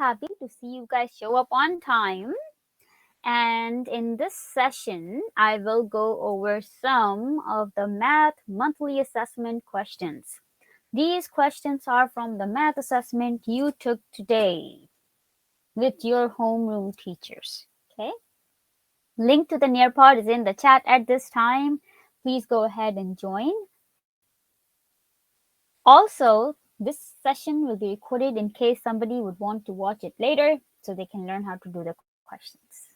happy to see you guys show up on time. And in this session, I will go over some of the math monthly assessment questions. These questions are from the math assessment you took today with your homeroom teachers. Okay? Link to the Nearpod is in the chat at this time. Please go ahead and join. Also, this session will be recorded in case somebody would want to watch it later so they can learn how to do the questions.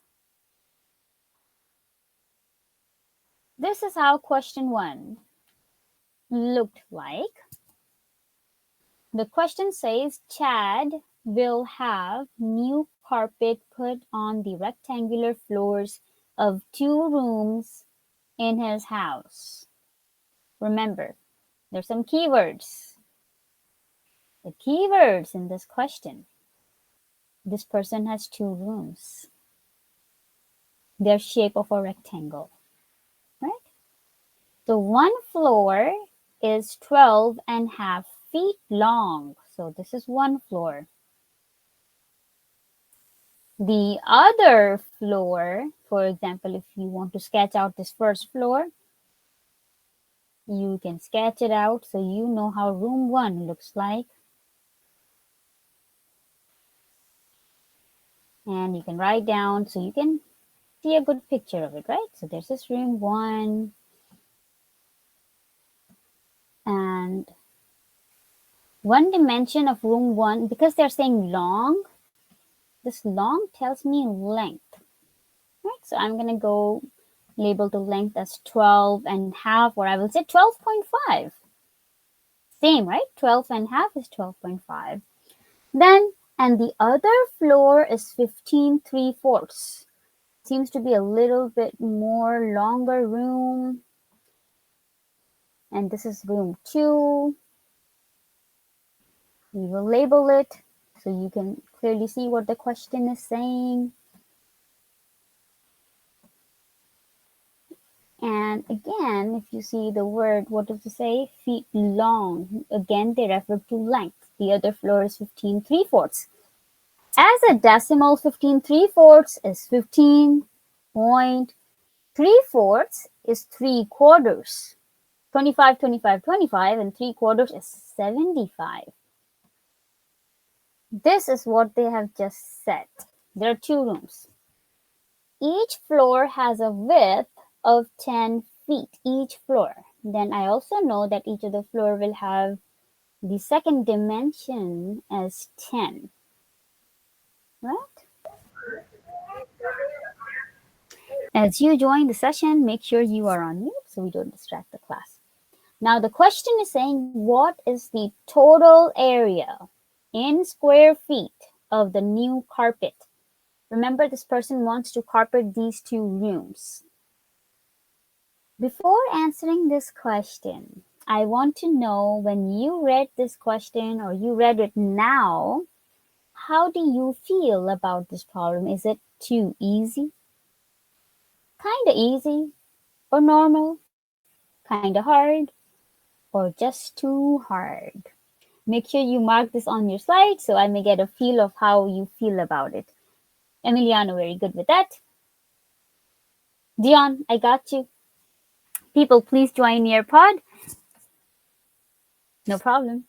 This is how question 1 looked like. The question says Chad will have new carpet put on the rectangular floors of 2 rooms in his house. Remember, there's some keywords. The keywords in this question. This person has 2 rooms. Their shape of a rectangle, right? So one floor is 12.5 feet long. So this is one floor. The other floor, for example, if you want to sketch out this first floor, you can sketch it out so you know how room 1 looks like. And you can write down so you can see a good picture of it, right? So this is room 1. And one dimension of room 1, because they're saying long, this long tells me length, right? So I'm going to go label the length as 12.5, or I will say 12.5. Same, right? 12.5 is 12.5. Then, and the other floor is 15.75. Seems to be a little bit more longer room. And this is room 2. We will label it so you can clearly see what the question is saying. And again, if you see the word, what does it say? Feet long. Again, they refer to length. The other floor is 15.75. As a decimal, 15.75 is 15.75 is 3/4. 25, 25, 25, and 3/4 is 75. This is what they have just said. There are 2 rooms. Each floor has a width of 10 feet, each floor. Then I also know that each of the floor will have the second dimension as 10, right? As you join the session, make sure you are on mute so we don't distract the class. Now the question is saying, what is the total area in square feet of the new carpet? Remember, this person wants to carpet these 2 rooms. Before answering this question, I want to know, when you read this question or you read it now, how do you feel about this problem? Is it too easy? Kind of easy? Or normal? Kind of hard? Or just too hard? Make sure you mark this on your slide so I may get a feel of how you feel about it. Emiliano, very good with that. Dion, I got you. People, please join Nearpod. No problem.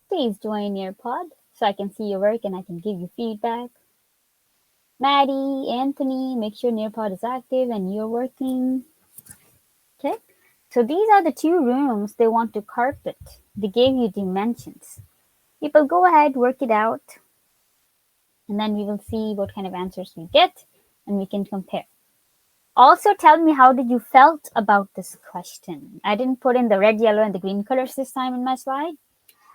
Please join Nearpod so I can see your work and I can give you feedback. Maddie, Anthony, make sure Nearpod is active and you're working. Okay, so these are the 2 rooms they want to carpet. They gave you dimensions. People, go ahead, work it out. And then we will see what kind of answers we get and we can compare. Also, tell me, how did you felt about this question? I didn't put in the red, yellow, and the green colors this time in my slide.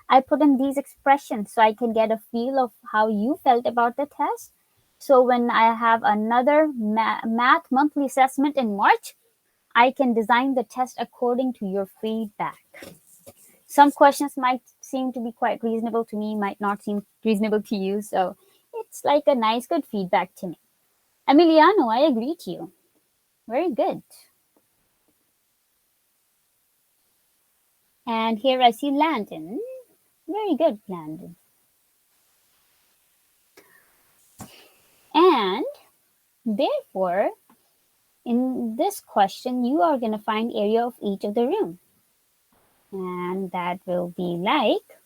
I put in these expressions so I can get a feel of how you felt about the test. So when I have another math monthly assessment in March, I can design the test according to your feedback. Some questions might seem to be quite reasonable to me, might not seem reasonable to you. So it's like a nice, good feedback to me. Emiliano, I agree to you. Very good. And here I see Landon. Very good, Landon. Therefore, in this question, you are going to find area of each of the room. And that will be like,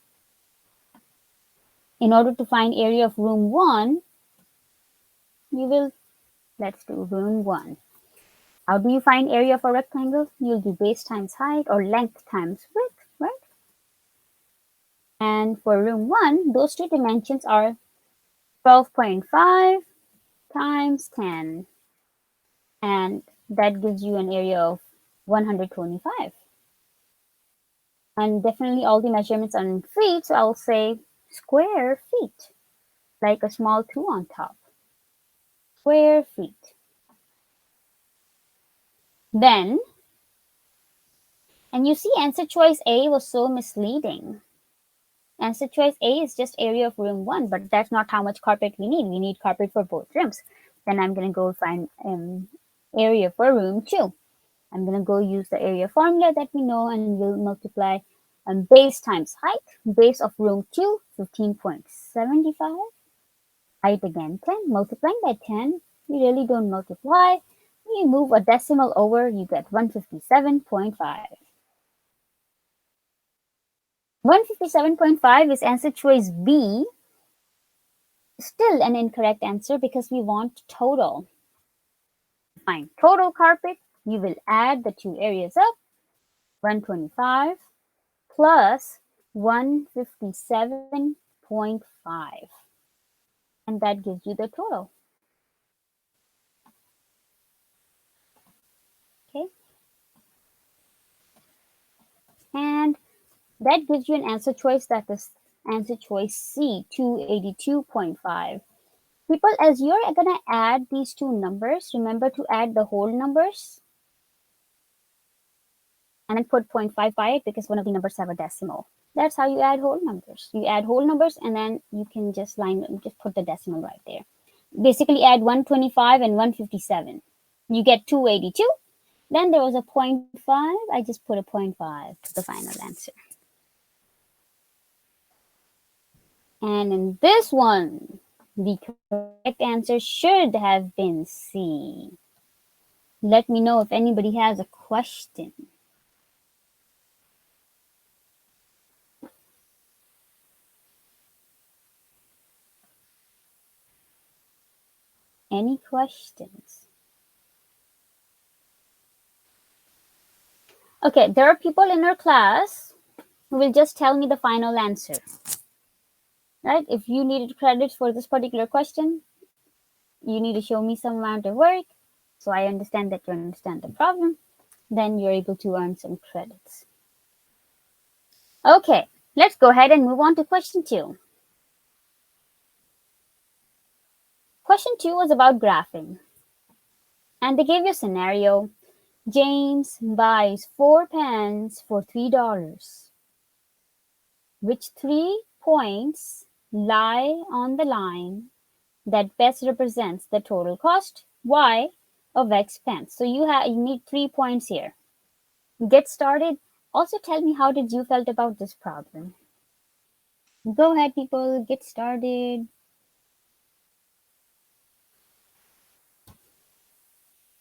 in order to find area of room 1, let's do room 1. How do you find area of a rectangle? You'll do base times height or length times width, right? And for room 1, those two dimensions are 12.5 times 10. And that gives you an area of 125. And definitely all the measurements are in feet, so I'll say square feet, like a small 2 on top. Square feet. Then, and you see answer choice A was so misleading. Answer choice A is just area of room 1, but that's not how much carpet we need. We need carpet for both rooms. Then I'm going to go find area for room 2. I'm going to go use the area formula that we know, and we'll multiply base times height. Base of room 2, 15.75. Height again, 10. Multiplying by 10, you really don't multiply. You move a decimal over, you get 157.5. 157.5 is answer choice B. Still an incorrect answer because we want total. Find total carpet, you will add the two areas up. 125 plus 157.5. And that gives you the total. Okay. And that gives you an answer choice that is answer choice C, 282.5. People, as you're going to add these two numbers, remember to add the whole numbers and then put 0.5 by it because one of the numbers have a decimal. That's how you add whole numbers. You add whole numbers and then you can just put the decimal right there. Basically add 125 and 157. You get 282. Then there was a 0.5. I just put a 0.5 to the final answer. And in this one, the correct answer should have been C. Let me know if anybody has a question. Any questions? Okay, there are people in our class who will just tell me the final answer. Right? If you needed credits for this particular question, you need to show me some amount of work so I understand that you understand the problem. Then you're able to earn some credits. Okay, let's go ahead and move on to question 2. Question 2 was about graphing. And they gave you a scenario. James buys 4 pens for $3. Which 3 points lie on the line that best represents the total cost, Y, of X pens? So you need 3 points here. Get started. Also tell me how did you felt about this problem. Go ahead, people, get started.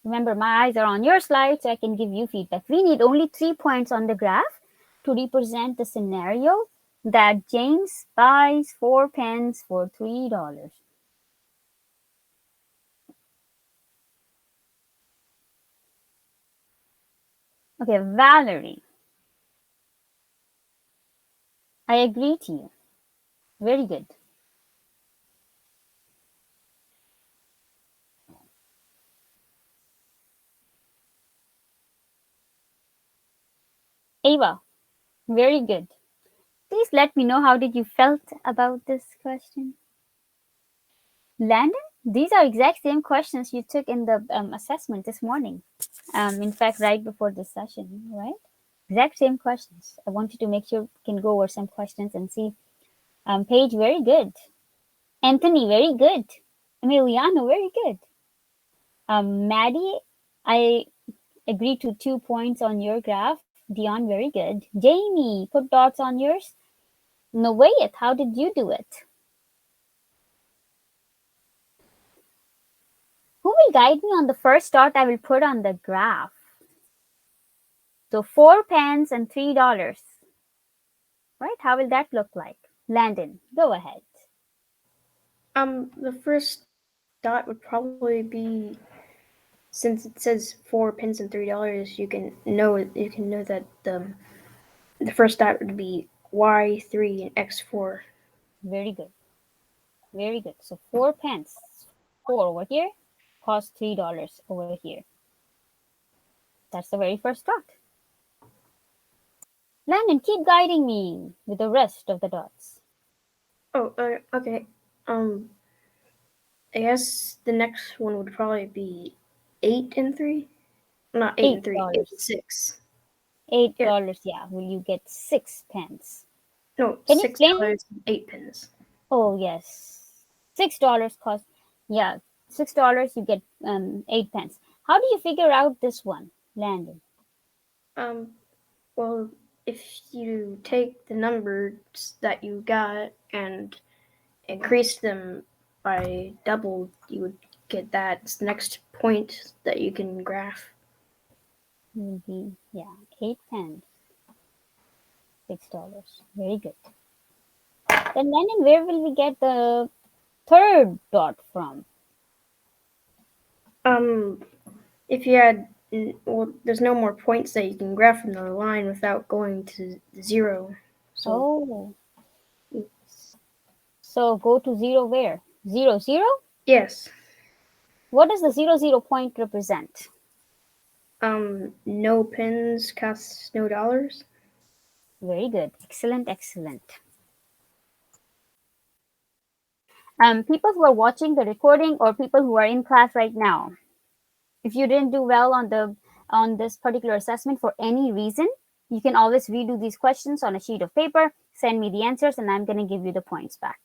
Remember, my eyes are on your slide, so I can give you feedback. We need only 3 points on the graph to represent the scenario that James buys 4 pens for $3. Okay, Valerie. I agree to you. Very good. Ava, very good. Please let me know how did you felt about this question. Landon, these are exact same questions you took in the assessment this morning. In fact, right before this session, right? Exact same questions. I wanted to make sure we can go over some questions and see. Paige, very good. Anthony, very good. Emiliano, very good. Maddie, I agree to 2 points on your graph. Dion, very good. Jamie, put dots on yours. Nawayat, how did you do it? Who will guide me on the first dot I will put on the graph? So 4 pence and $3. Right? How will that look like? Landon, go ahead. The first dot would probably be, since it says 4 pence and $3, you can know that the first dot would be Y3 and X4. Very good. Very good. So 4 pence. 4 over here cost $3 over here. That's the very first dot. Landon, keep guiding me with the rest of the dots. Oh, okay. Um, I guess the next one would probably be 8 and 3. Not eight Eight and three, eight and dollars. six. Eight Yeah, dollars, yeah. Will you get 6 pence? no, Can you six explain? dollars and 8 pence. Oh yes. $6 cost, yeah, $6 you get 8 pence. How do you figure out this one, Landon? Um, well, if you take the numbers that you got and increase them by double, you would get that next point that you can graph. Will be, yeah, 8 pence, $6. Very good. Then Landon, where will we get the third dot from? Um, if you had, well, there's no more points that you can graph from the line without going to zero. So, Oh, so go to zero where? Zero, zero? yes. What does the 0, 0 point represent? No pins costs no dollars. Very good. Excellent, excellent. People who are watching the recording or people who are in class right now, if you didn't do well on this particular assessment for any reason, you can always redo these questions on a sheet of paper, send me the answers, and I'm going to give you the points back.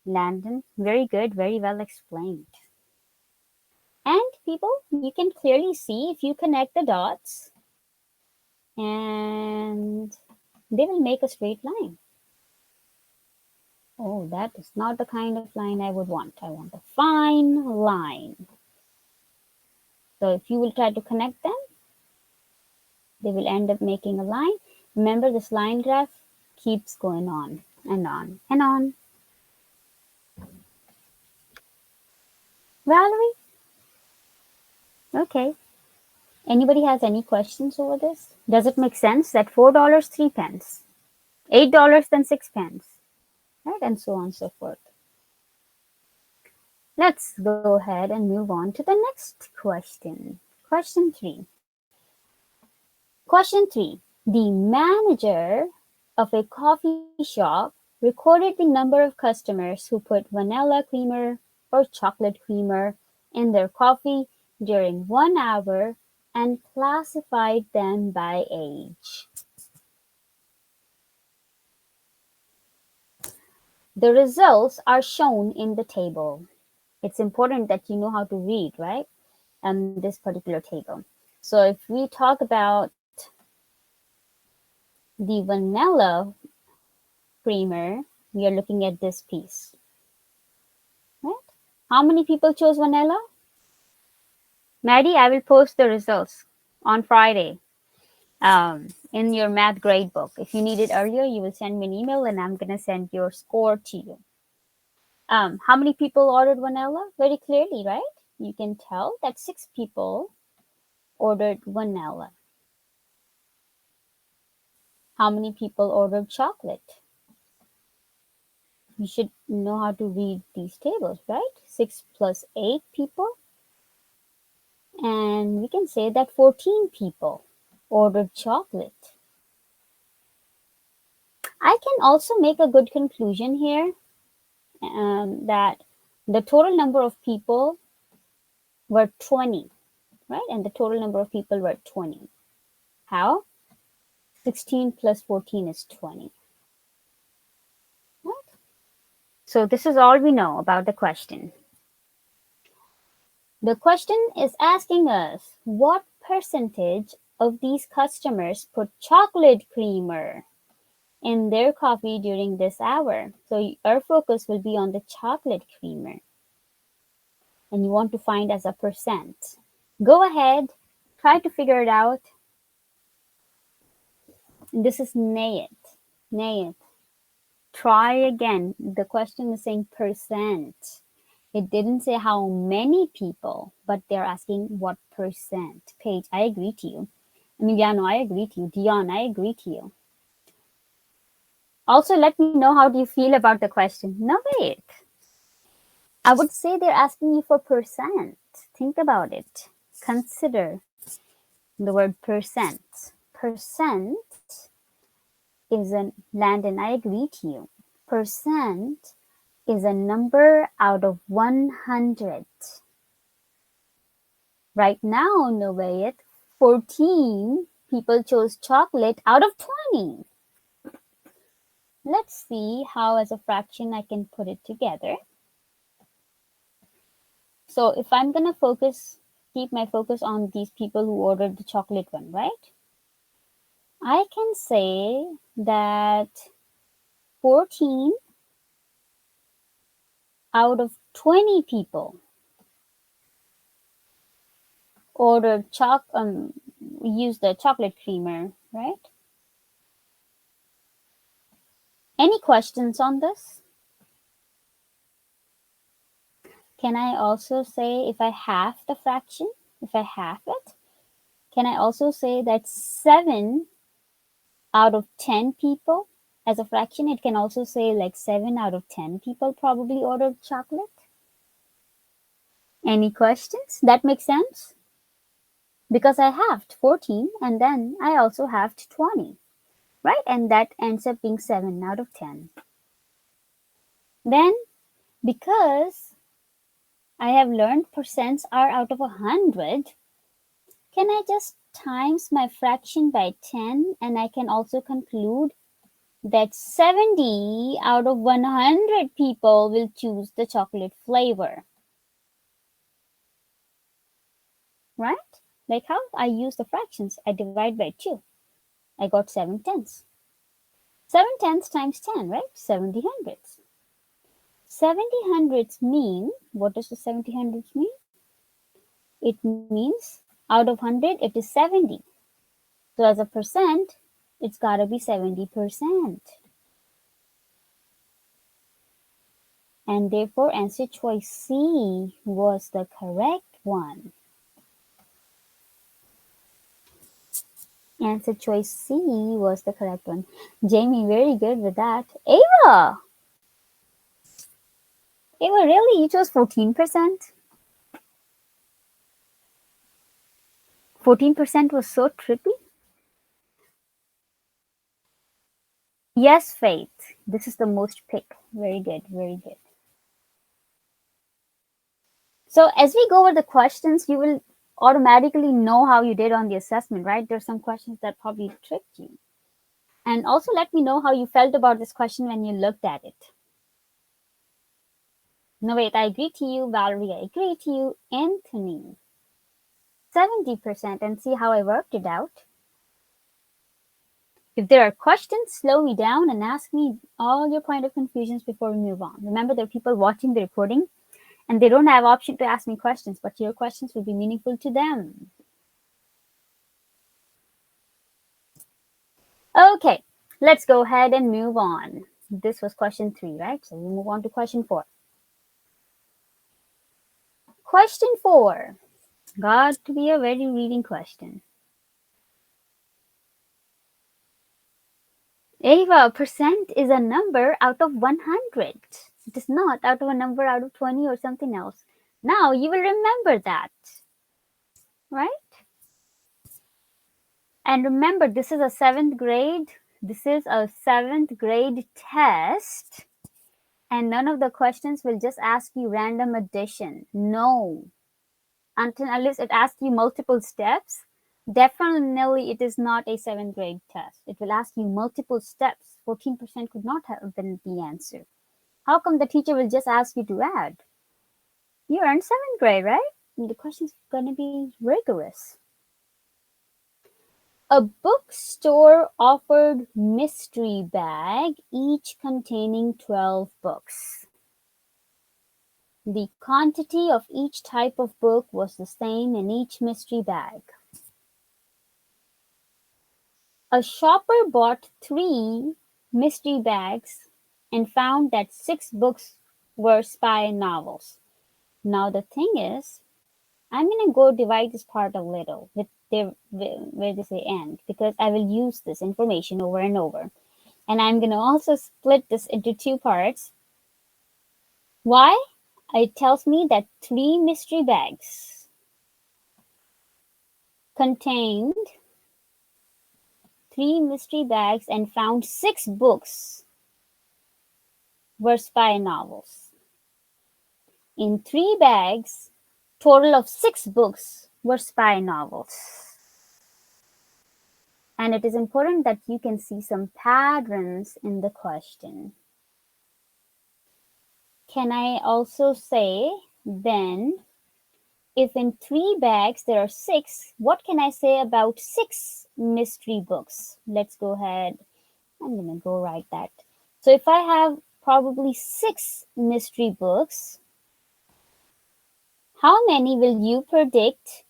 Landon, very good, very well explained. And people, you can clearly see if you connect the dots and they will make a straight line. Oh, that is not the kind of line I would want. I want a fine line. So if you will try to connect them, they will end up making a line. Remember, this line graph keeps going on and on and on. Valerie? Okay. Anybody has any questions over this? Does it make sense that $4, 3 pence, $8, then 6 pence, right? And so on and so forth. Let's go ahead and move on to the next question. Question 3. Question 3. The manager of a coffee shop recorded the number of customers who put vanilla creamer or chocolate creamer in their coffee during 1 hour and classified them by age. The results are shown in the table. It's important that you know how to read, right? This particular table. So if we talk about the vanilla creamer, we are looking at this piece, right? How many people chose vanilla? Maddie, I will post the results on Friday in your math grade book. If you need it earlier, you will send me an email and I'm going to send your score to you. How many people ordered vanilla? Very clearly, right? You can tell that 6 people ordered vanilla. How many people ordered chocolate? You should know how to read these tables, right? 6 plus 8 people. And we can say that 14 people ordered chocolate. I can also make a good conclusion here that the total number of people were 20, right? And the total number of people were 20. How? 16 plus 14 is 20. Right? So this is all we know about the question. The question is asking us what percentage of these customers put chocolate creamer in their coffee during this hour. So our focus will be on the chocolate creamer. and you want to find as a percent. Go ahead, try to figure it out. And this is nay it. Nay it. Try again. The question is saying percent. It didn't say how many people, but they're asking what percent. Paige, I agree to you. Emiliano, I agree to you. Dion, I agree to you. Also, let me know how do you feel about the question. No, wait. I would say they're asking you for percent. Think about it. Consider the word percent. Percent is a Landon, I agree to you. Percent is a number out of 100. Right now, Novayat, 14 people chose chocolate out of 20. Let's see how as a fraction I can put it together. So if I'm going to keep my focus on these people who ordered the chocolate one, right? I can say that 14 out of 20 people ordered used the chocolate creamer, right? Any questions on this? Can I also say if I half the fraction, if I half it, can I also say that 7 out of 10 people as a fraction? It can also say like 7 out of 10 people probably ordered chocolate. Any questions? That makes sense? Because I halved 14 and then I also halved 20, right? And that ends up being 7 out of 10. Then, because I have learned percents are out of 100, can I just times my fraction by 10 and I can also conclude that 70 out of 100 people will choose the chocolate flavor. Right? Like how I use the fractions. I divide by 2. I got 7 tenths. 7 tenths times 10, right? 70 hundredths. 70 hundredths mean, what does the 70 hundredths mean? It means out of 100, it is 70. So as a percent, it's got to be 70%. And therefore, answer choice C was the correct one. Answer choice C was the correct one. Jamie, very good with that. Ava! Ava, really? You chose 14%? 14% was so trippy? Yes, Faith. This is the most pick. Very good, very good. So as we go over the questions, you will automatically know how you did on the assessment, right? There's some questions that probably tricked you. And also let me know how you felt about this question when you looked at it. No, wait, I agree to you. Valerie, I agree to you. Anthony, 70%, and see how I worked it out. If there are questions, slow me down and ask me all your point of confusions before we move on. Remember, there are people watching the recording and they don't have option to ask me questions, but your questions will be meaningful to them. Okay, let's go ahead and move on. This was question 3, right? So we move on to question 4. Question 4. Got to be a very reading question. Ava, percent is a number out of 100. It is not out of a number out of 20 or something else. Now you will remember that, right? And remember, this is a 7th grade. This is a 7th grade test. And none of the questions will just ask you random addition. No. Unless it asks you multiple steps, definitely it is not a 7th grade test. It will ask you multiple steps. 14% could not have been the answer. How come the teacher will just ask you to add? You're in 7th grade, right? And the question's going to be rigorous. A bookstore offered mystery bag, each containing 12 books. The quantity of each type of book was the same in each mystery bag. A shopper bought 3 mystery bags and found that 6 books were spy novels. Now the thing is, I'm gonna go divide this part a little with where they say end, because I will use this information over and over. And I'm gonna also split this into 2 parts. Why? It tells me that 3 mystery bags contained 3 mystery bags and found 6 books were spy novels. In 3 bags, total of 6 books were spy novels. And it is important that you can see some patterns in the question. Can I also say then, if in 3 bags there are 6, what can I say about 6 mystery books? Let's go ahead. I'm going to go write that. So if I have probably 6 mystery books, how many will you predict?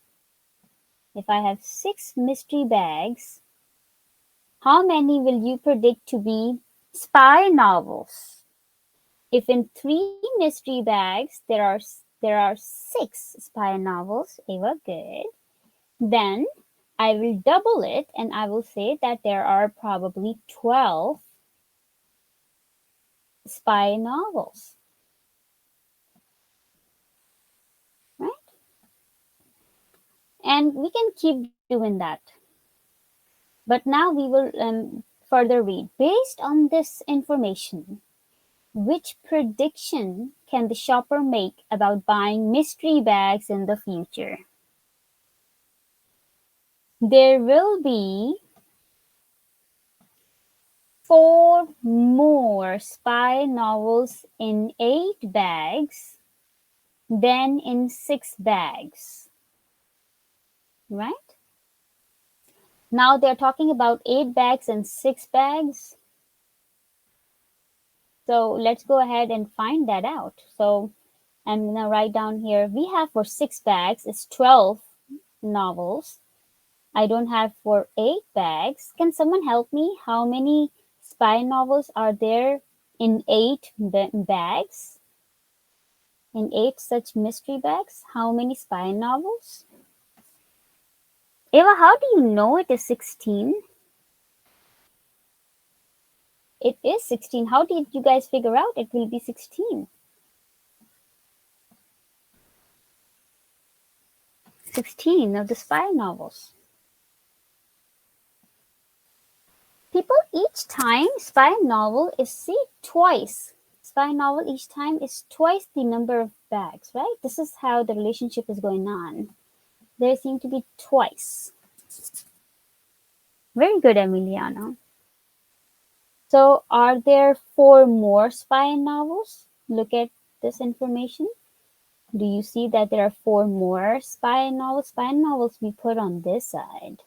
If I have 6 mystery bags, how many will you predict to be spy novels? If in 3 mystery bags there are 6 spy novels, Ava, good. Then I will double it and I will say that there are probably 12 spy novels. Right? And we can keep doing that. But now we will further read. Based on this information, which prediction can the shopper make about buying mystery bags in the future? There will be 4 more spy novels in 8 bags than in 6 bags. Right? Now they're talking about 8 bags and 6 bags. So let's go ahead and find that out. So I'm going to write down here, we have for 6 bags, it's 12 novels. I don't have for 8 bags. Can someone help me? How many spy novels are there in 8 bags? In 8 such mystery bags, how many spy novels? Eva, how do you know it is 16? It is 16. How did you guys figure out it will be 16? 16 of the spy novels. People, each time spy novel is twice. Spy novel each time is twice the number of bags, right? This is how the relationship is going on. There seem to be twice. Very good, Emiliano. So are there 4 more spy novels? Look at this information. Do you see that there are 4 more spy novels? Spy novels we put on this side,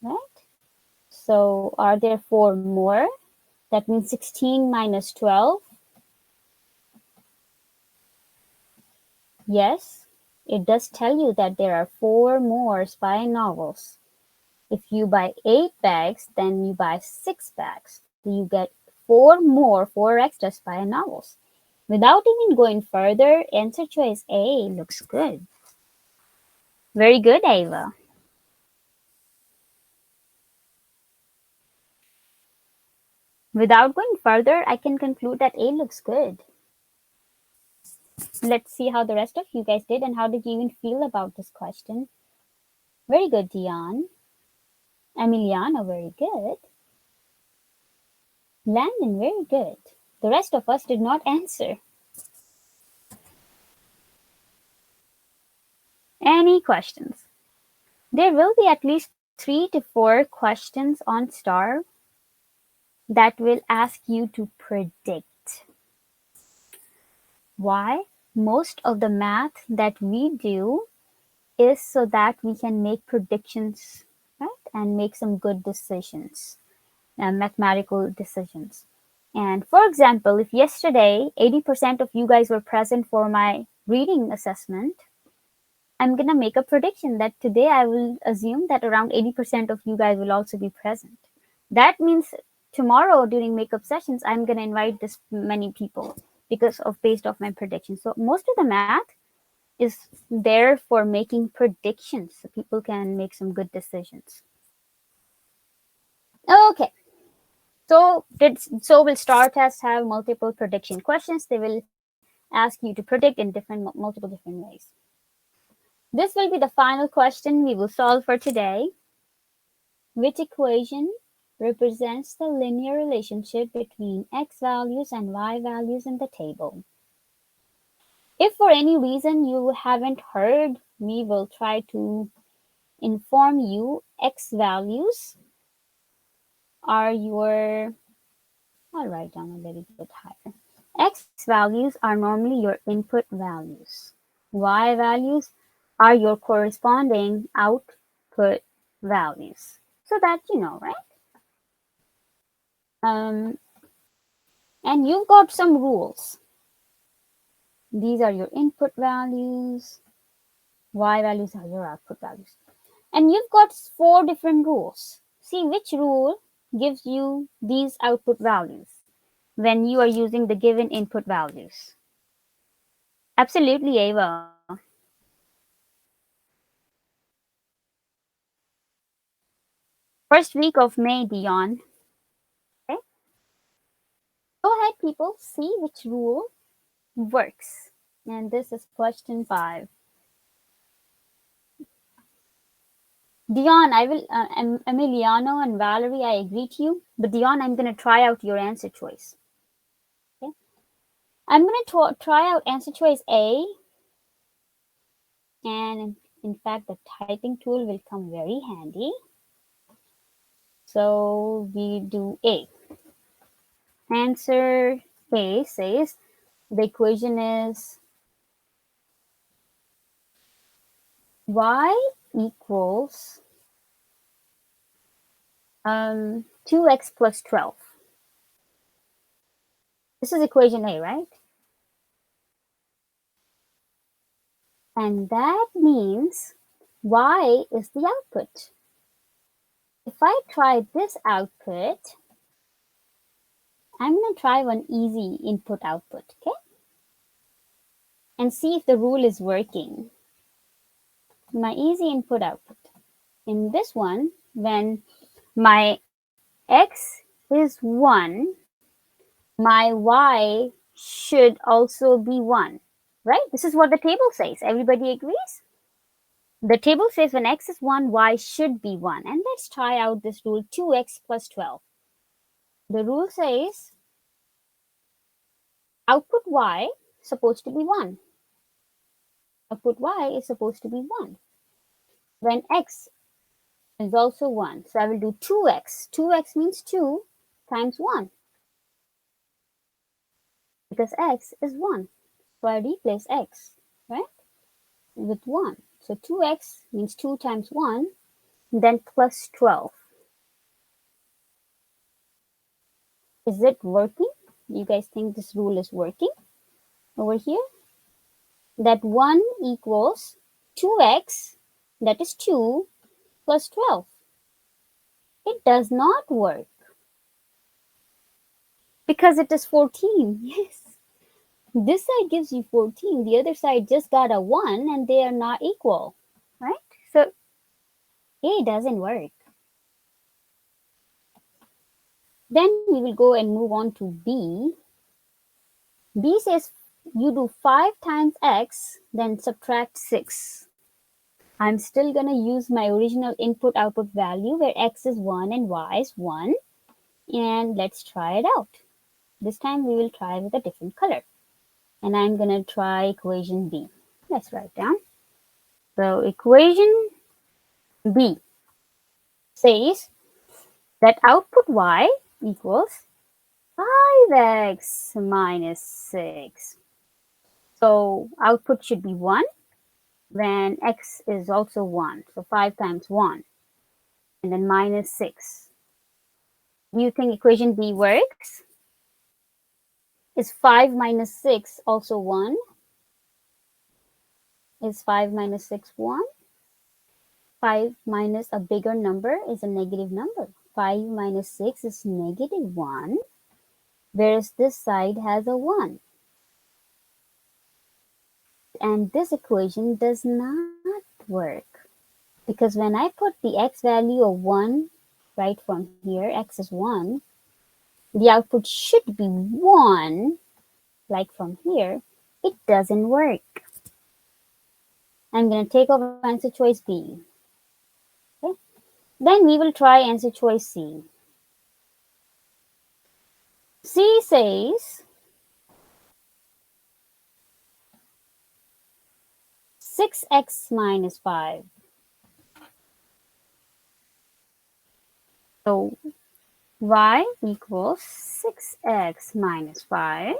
right? So are there 4 more? That means 16 minus 12. Yes, it does tell you that there are 4 more spy novels. If you buy 8 bags, then you buy 6 bags. So you get 4 more, 4 extra spy novels. Without even going further, answer choice A looks good. Very good, Ava. Without going further, I can conclude that A looks good. Let's see how the rest of you guys did and how did you even feel about this question. Very good, Dion. Emiliano, very good. Landon, very good. The rest of us did not answer. Any questions? There will be at least 3 to 4 questions on STAR that will ask you to predict. Why? Most of the math that we do is so that we can make predictions, right? And make some good decisions, mathematical decisions. And for example, if yesterday 80% of you guys were present for my reading assessment, I'm going to make a prediction that today I will assume that around 80% of you guys will also be present. That means tomorrow during makeup sessions, I'm going to invite this many people because of based off my prediction. So most of the math is there for making predictions so people can make some good decisions. Okay. So will STAR tests have multiple prediction questions? They will ask you to predict in multiple different ways. This will be the final question we will solve for today. Which equation represents the linear relationship between x values and y values in the table? If for any reason you haven't heard, we will try to inform you x values are your, I'll write down a little bit higher. X values are normally your input values. Y values are your corresponding output values. So that you know, right? And you've got some rules. These are your input values. Y values are your output values. And you've got 4 different rules. See which rule gives you these output values when you are using the given input values. Absolutely, Ava. First week of May, Dion. Okay. Go ahead, people. See which rule works. And this is question 5. Dion, I will, Emiliano and Valerie, I agree to you. But Dion, I'm going to try out your answer choice. Okay. I'm going to try out answer choice A. And in fact, the typing tool will come very handy. So we do A. Answer A says the equation is y equals 2x plus 12. This is equation A, right? And that means y is the output. If I try this output, I'm going to try one easy input output, okay? And see if the rule is working. My easy input output. In this one, when my x is 1, my y should also be 1, right? This is what the table says. Everybody agrees? The table says when x is 1, y should be 1. And let's try out this rule 2x plus 12. The rule says output y is supposed to be 1. Output y is supposed to be 1. When x is also 1. So I will do 2x. 2x means 2 times 1. Because x is 1. So I replace x, right, with 1. So 2x means 2 times 1, then plus 12. Is it working? You guys think this rule is working over here? That 1 equals 2x, that is 2, plus 12. It does not work. Because it is 14, yes. This side gives you 14, the other side just got a 1 and they are not equal, right? So A doesn't work. Then we will go and move on to B. B says you do 5 times x, then subtract 6. I'm still going to use my original input-output value where x is 1 and y is 1. And let's try it out. This time we will try with a different color. And I'm going to try equation B. Let's write down. So equation B says that output y equals 5x minus 6. So output should be 1 when x is also 1. So 5 times 1 and then minus 6. Do you think equation B works? Is 5 minus 6 also 1? Is 5 minus 6 1? 5 minus a bigger number is a negative number. 5 minus 6 is negative 1, whereas this side has a 1. And this equation does not work, because when I put the x value of 1 right from here, x is 1, the output should be 1, like from here. It doesn't work. I'm going to take over answer choice B. Okay? Then we will try answer choice C. C says 6x minus 5. So y equals 6x minus 5.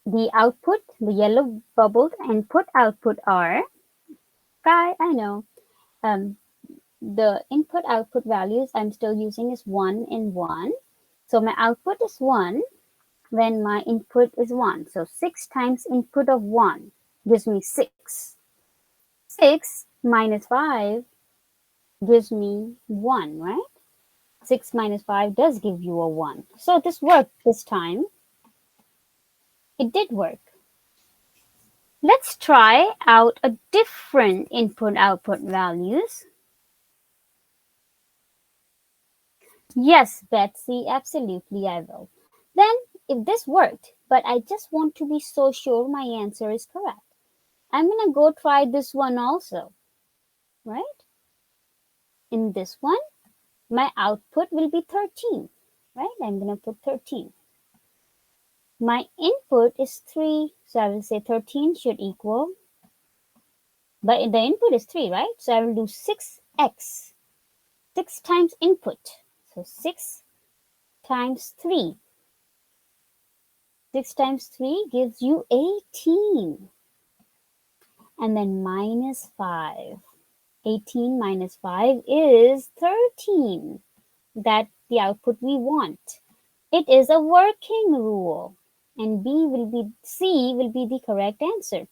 The output, the yellow bubbled input output are, I know, the input output values I'm still using is 1 and 1. So my output is 1 when my input is 1. So 6 times input of 1 gives me 6. 6 minus 5 gives me 1, right? 6 minus 5 does give you a 1. So this worked this time. It did work. Let's try out a different input-output values. Yes, Betsy, absolutely I will. Then, if this worked, but I just want to be so sure my answer is correct, I'm going to go try this one also, right? In this one, my output will be 13, right? I'm going to put 13. My input is 3, so I will say 13 should equal, but the input is 3, right? So I will do 6x, 6 times input. So 6 times 3. 6 times 3 gives you 18. And then minus 5. 18 minus 5 is 13. That's the output we want. It is a working rule. And C will be the correct answer.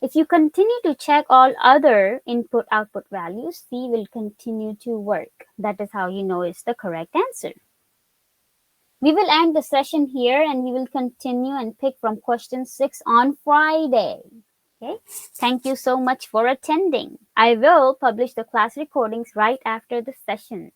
If you continue to check all other input-output values, C will continue to work. That is how you know it's the correct answer. We will end the session here and we will continue and pick from question 6 on Friday. Okay. Thank you so much for attending. I will publish the class recordings right after the session.